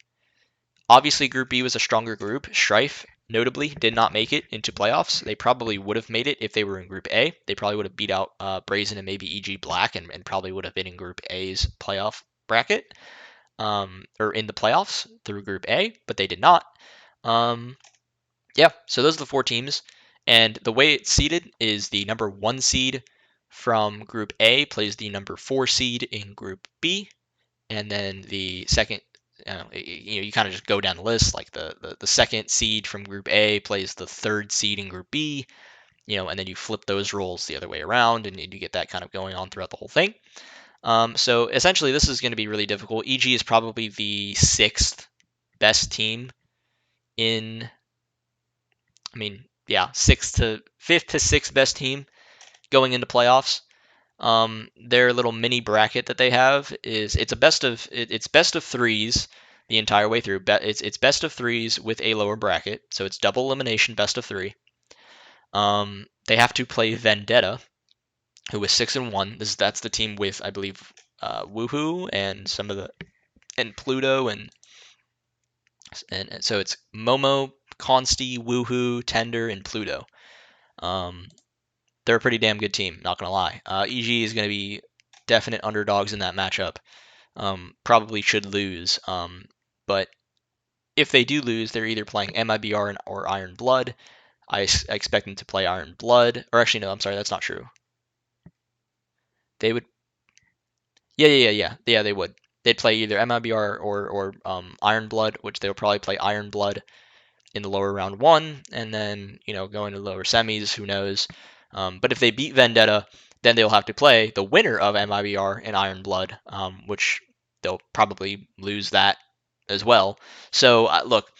Obviously, Group B was a stronger group. Strife, notably, did not make it into playoffs. They probably would have made it if they were in Group A. They probably would have beat out Brazen and maybe EG Black and probably would have been in Group A's playoff bracket, or in the playoffs through Group A, but they did not. Yeah, so those are the 4 teams. And the way it's seeded is the number 1 seed from Group A plays the number 4 seed in Group B, and then the second, you kind of just go down the list. Like the second seed from Group A plays the 3rd seed in Group B, and then you flip those roles the other way around, and you get that kind of going on throughout the whole thing. So essentially, this is going to be really difficult. EG is probably the 6th best team in. I mean, yeah, 5th to 6th best team going into playoffs. Their little mini bracket that they have is it's best of threes the entire way through. It's best of threes with a lower bracket, so it's double elimination, best of 3. They have to play Vendetta, who is 6-1. That's the team with, I believe, Woohoo and Pluto and so it's Momo, Consti, Woohoo, Tender, and Pluto. They're a pretty damn good team, not gonna lie. EG is gonna be definite underdogs in that matchup. Probably should lose. But if they do lose, they're either playing MIBR or Iron Blood. I expect them to play Iron Blood, or actually no, I'm sorry, that's not true. They would, yeah, they would. They'd play either MIBR or Iron Blood, which they'll probably play Iron Blood in the lower round one, and then go into the lower semis. Who knows? But if they beat Vendetta, then they'll have to play the winner of MIBR and Iron Blood, which they'll probably lose that as well. So look,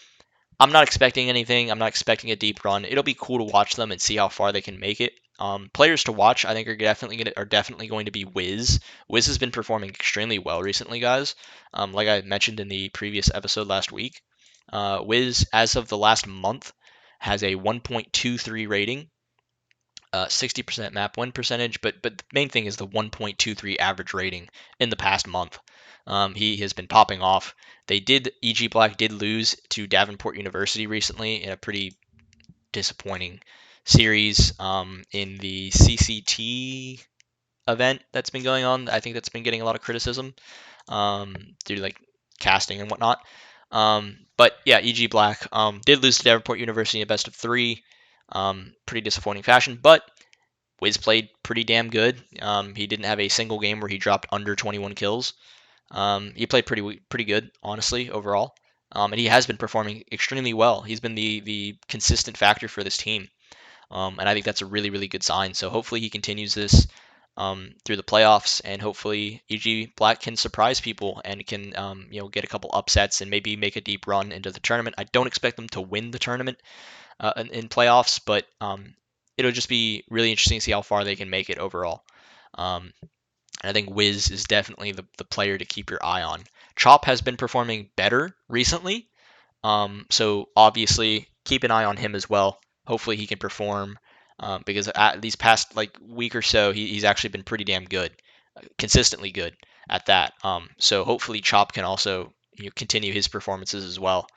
I'm not expecting anything. I'm not expecting a deep run. It'll be cool to watch them and see how far they can make it. Players to watch, I think, are definitely going to be Wiz. Wiz has been performing extremely well recently, guys. Like I mentioned in the previous episode last week, Wiz, as of the last month, has a 1.23 rating, 60% map win percentage, but the main thing is the 1.23 average rating in the past month. He has been popping off. EG Black did lose to Davenport University recently in a pretty disappointing series in the CCT event that's been going on. I think that's been getting a lot of criticism due to like casting and whatnot. But yeah, EG Black did lose to Davenport University in a best of three. Pretty disappointing fashion, but Wiz played pretty damn good. He didn't have a single game where he dropped under 21 kills. He played pretty good, honestly, overall. And he has been performing extremely well. He's been the consistent factor for this team. And I think that's a really, really good sign. So hopefully he continues this through the playoffs, and hopefully EG Black can surprise people and can get a couple upsets and maybe make a deep run into the tournament. I don't expect them to win the tournament in playoffs, but it'll just be really interesting to see how far they can make it overall. And I think Wiz is definitely the player to keep your eye on. Chop has been performing better recently, so obviously keep an eye on him as well. Hopefully he can perform because these past like week or so he's actually been pretty damn good, consistently good at that. So hopefully Chop can also continue his performances as well,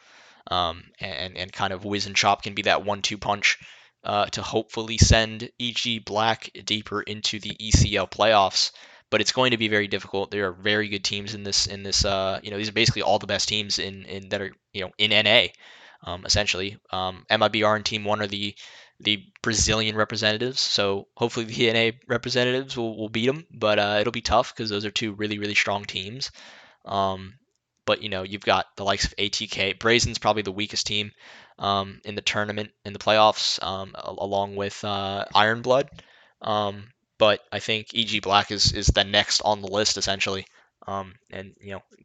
and kind of Wiz and Chop can be that 1-2 punch to hopefully send EG Black deeper into the ECL playoffs. But it's going to be very difficult. There are very good teams in this. These are basically all the best teams in that are in NA, essentially. MIBR and Team One are the Brazilian representatives. So hopefully the NA representatives will beat them. But it'll be tough because those are two really really strong teams. Um, but you've got the likes of ATK. Brazen's probably the weakest team in the tournament, in the playoffs, along with Iron Blood. But I think EG Black is the next on the list essentially, and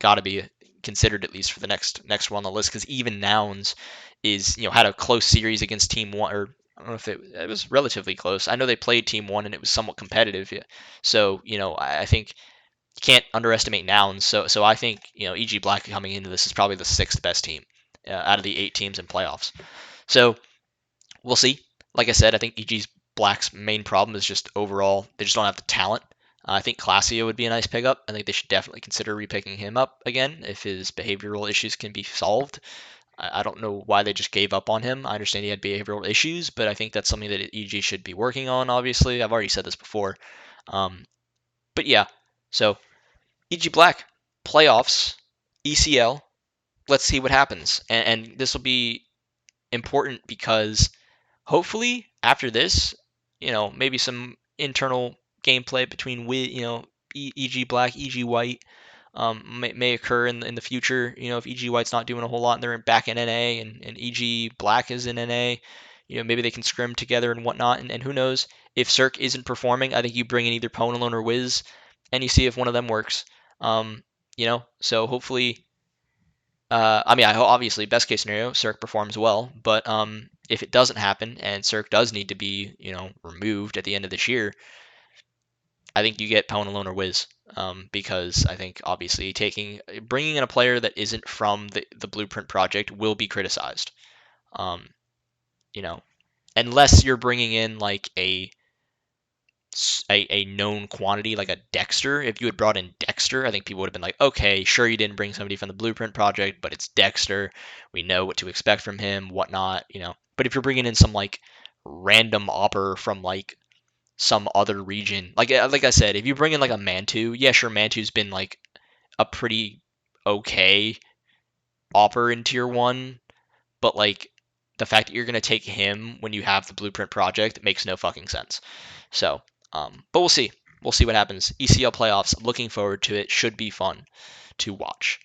got to be considered at least for the next one on the list, because even Nouns is had a close series against Team One, or I don't know if it was relatively close. I know they played Team One and it was somewhat competitive. Yeah. So I think you can't underestimate Nouns. So I think EG Black coming into this is probably the sixth best team out of the 8 teams in playoffs. So we'll see. Like I said, I think EG Black's main problem is just overall they just don't have the talent. I think Classio would be a nice pickup. I think they should definitely consider repicking him up again if his behavioral issues can be solved. I don't know why they just gave up on him. I understand he had behavioral issues, but I think that's something that EG should be working on, obviously. I've already said this before. But yeah, so EG Black, playoffs, ECL, let's see what happens. And this will be important because hopefully after this, maybe some internal gameplay between EG Black, EG White may occur in the future. If EG White's not doing a whole lot and they're back in NA and EG Black is in NA, maybe they can scrim together and whatnot. And who knows, if Cirque isn't performing, I think you bring in either Ponalone or Wiz and you see if one of them works. So hopefully, obviously, best case scenario, Cirque performs well, but if it doesn't happen and Cirque does need to be, removed at the end of this year, I think you get Ponalone or Wiz, because I think obviously bringing in a player that isn't from the Blueprint project will be criticized. Um, you know, unless you're bringing in like a known quantity like a Dexter. If you had brought in Dexter, I think people would have been like, okay, sure, you didn't bring somebody from the Blueprint project, but it's Dexter. We know what to expect from him, whatnot. But if you're bringing in some like random opper from like some other region, like I said, if you bring in like a Mantu, yeah, sure, Mantu's been like a pretty okay Opper in tier 1, but like the fact that you're going to take him when you have the Blueprint project makes no fucking sense. So, but we'll see. We'll see what happens. ECL playoffs, looking forward to it. Should be fun to watch.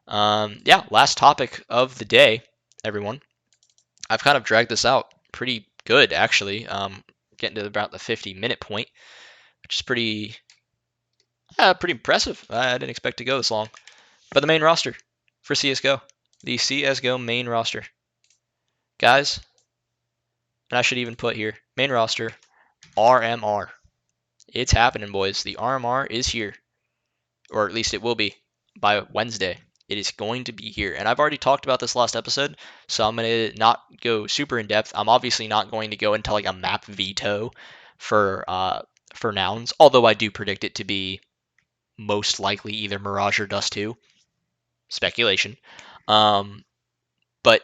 Yeah, last topic of the day, everyone. I've kind of dragged this out pretty good, actually. Getting to about the 50-minute point, which is pretty impressive. I didn't expect to go this long. But the main roster for CSGO, the CSGO main roster. Guys, and I should even put here, main roster, RMR. It's happening, boys. The RMR is here, or at least it will be by Wednesday. It is going to be here. And I've already talked about this last episode, so I'm going to not go super in depth. I'm obviously not going to go into like a map veto for nouns, although I do predict it to be most likely either Mirage or Dust 2. Speculation. Um, but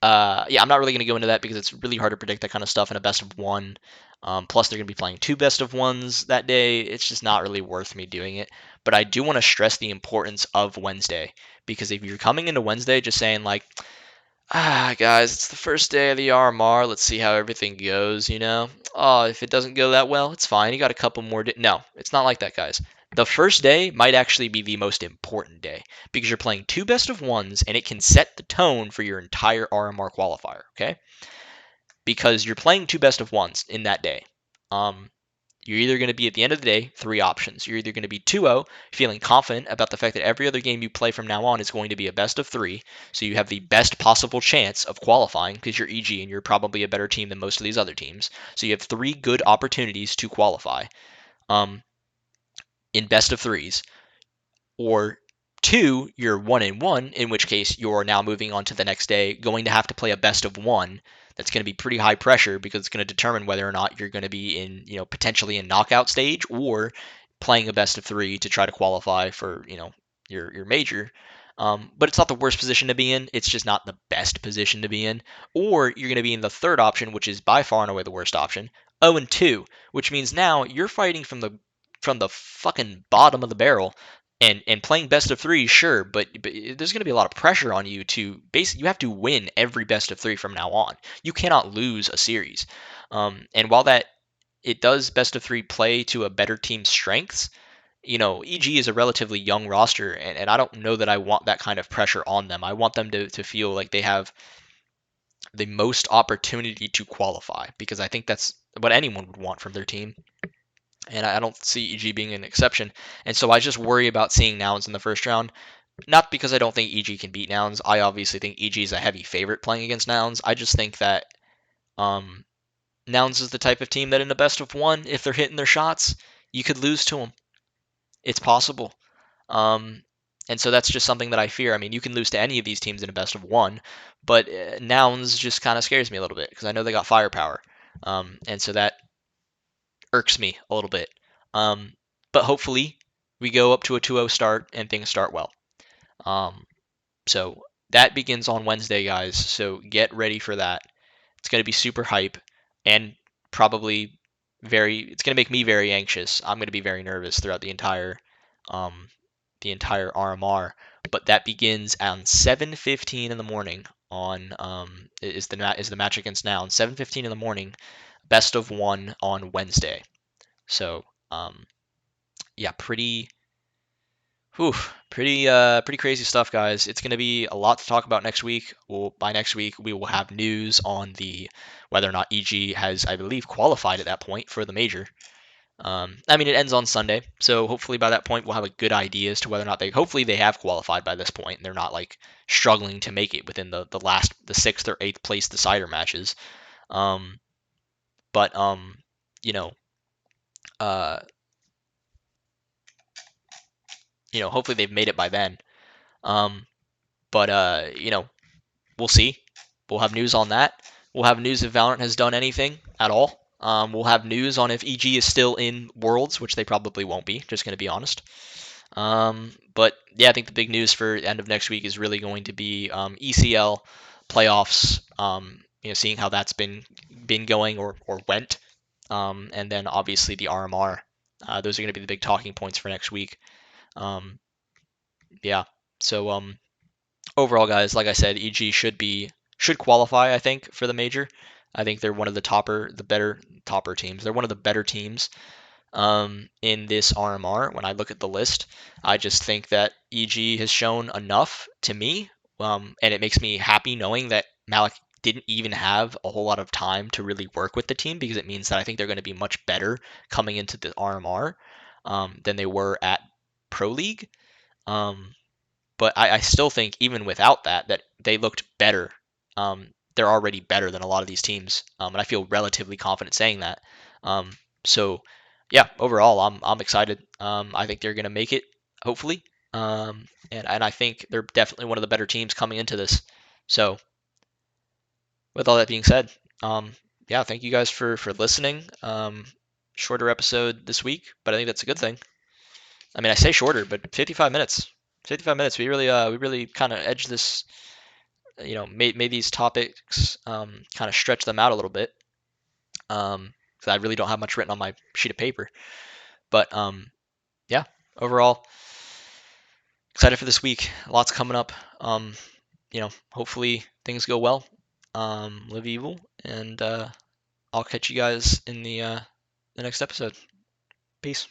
yeah, I'm not really going to go into that because it's really hard to predict that kind of stuff in a best of one. Plus, they're going to be playing 2 best of ones that day. It's just not really worth me doing it. But I do want to stress the importance of Wednesday because if you're coming into Wednesday just saying like, guys, it's the first day of the RMR. Let's see how everything goes, you know? Oh, if it doesn't go that well, it's fine. You got a couple more days. No, it's not like that, guys. The first day might actually be the most important day because you're playing 2 best of ones and it can set the tone for your entire RMR qualifier, okay? Because you're playing 2 best of ones in that day. You're either going to be at the end of the day 3 options. You're either going to be 2-0, feeling confident about the fact that every other game you play from now on is going to be a best of 3, so you have the best possible chance of qualifying because you're EG and you're probably a better team than most of these other teams. So you have 3 good opportunities to qualify in best of 3s. Or 2, you're 1-1, in which case you're now moving on to the next day, going to have to play a best of 1. That's going to be pretty high pressure because it's going to determine whether or not you're going to be in, potentially in knockout stage or playing a best of 3 to try to qualify for, your major. But it's not the worst position to be in. It's just not the best position to be in. Or you're going to be in the third option, which is by far and away the worst option, 0-2, which means now you're fighting from the fucking bottom of the barrel and playing best of 3, sure, but there's going to be a lot of pressure on you to basically you have to win every best of 3 from now on. You cannot lose a series. And while that it does best of 3 play to a better team's strengths, EG is a relatively young roster, and I don't know that I want that kind of pressure on them. I want them to feel like they have the most opportunity to qualify because I think that's what anyone would want from their team. And I don't see EG being an exception. And so I just worry about seeing Nouns in the first round. Not because I don't think EG can beat Nouns. I obviously think EG is a heavy favorite playing against Nouns. I just think that Nouns is the type of team that in a best of 1, if they're hitting their shots, you could lose to them. It's possible. And so that's just something that I fear. I mean, you can lose to any of these teams in a best of 1, but Nouns just kind of scares me a little bit because I know they got firepower. And so that irks me a little bit. But hopefully we go up to a 2-0 start and things start well. So that begins on Wednesday, guys. So get ready for that. It's going to be super hype and probably it's going to make me very anxious. I'm going to be very nervous throughout the entire RMR. But that begins on 7:15 in the morning on is the match against Noun 7:15 in the morning, best of 1 on Wednesday. So yeah, pretty crazy stuff, guys. It's going to be a lot to talk about next week. By next week, we will have news on whether or not EG has, I believe, qualified at that point for the major. I mean, it ends on Sunday, so hopefully by that point we'll have a good idea as to whether or not hopefully they have qualified by this point, and they're not like struggling to make it within the 6th or 8th place decider matches. But you know, uh, hopefully they've made it by then. But we'll see. We'll have news on that. We'll have news if Valorant has done anything at all. We'll have news on if EG is still in Worlds, which they probably won't be, just going to be honest. But yeah, I think the big news for the end of next week is really going to be ECL playoffs. Seeing how that's been going or went, and then obviously the RMR. Those are going to be the big talking points for next week. Yeah. So overall, guys, like I said, EG should qualify. I think for the major. I think they're one of the better topper teams. They're one of the better teams in this RMR. When I look at the list, I just think that EG has shown enough to me, and it makes me happy knowing that Malik didn't even have a whole lot of time to really work with the team because it means that I think they're going to be much better coming into the RMR than they were at Pro League. Um, but I still think even without that, that they looked better. They're already better than a lot of these teams, and I feel relatively confident saying that. Um, so, yeah, overall, I'm excited. I think they're gonna make it, hopefully, and I think they're definitely one of the better teams coming into this. So, with all that being said, yeah, thank you guys for listening. Shorter episode this week, but I think that's a good thing. I mean, I say shorter, but 55 minutes. 55 minutes. We really kind of edged this. Made these topics kind of stretch them out a little bit. Because I really don't have much written on my sheet of paper. But yeah, overall, excited for this week. Lots coming up. Hopefully things go well. Live evil, and I'll catch you guys in the next episode. Peace.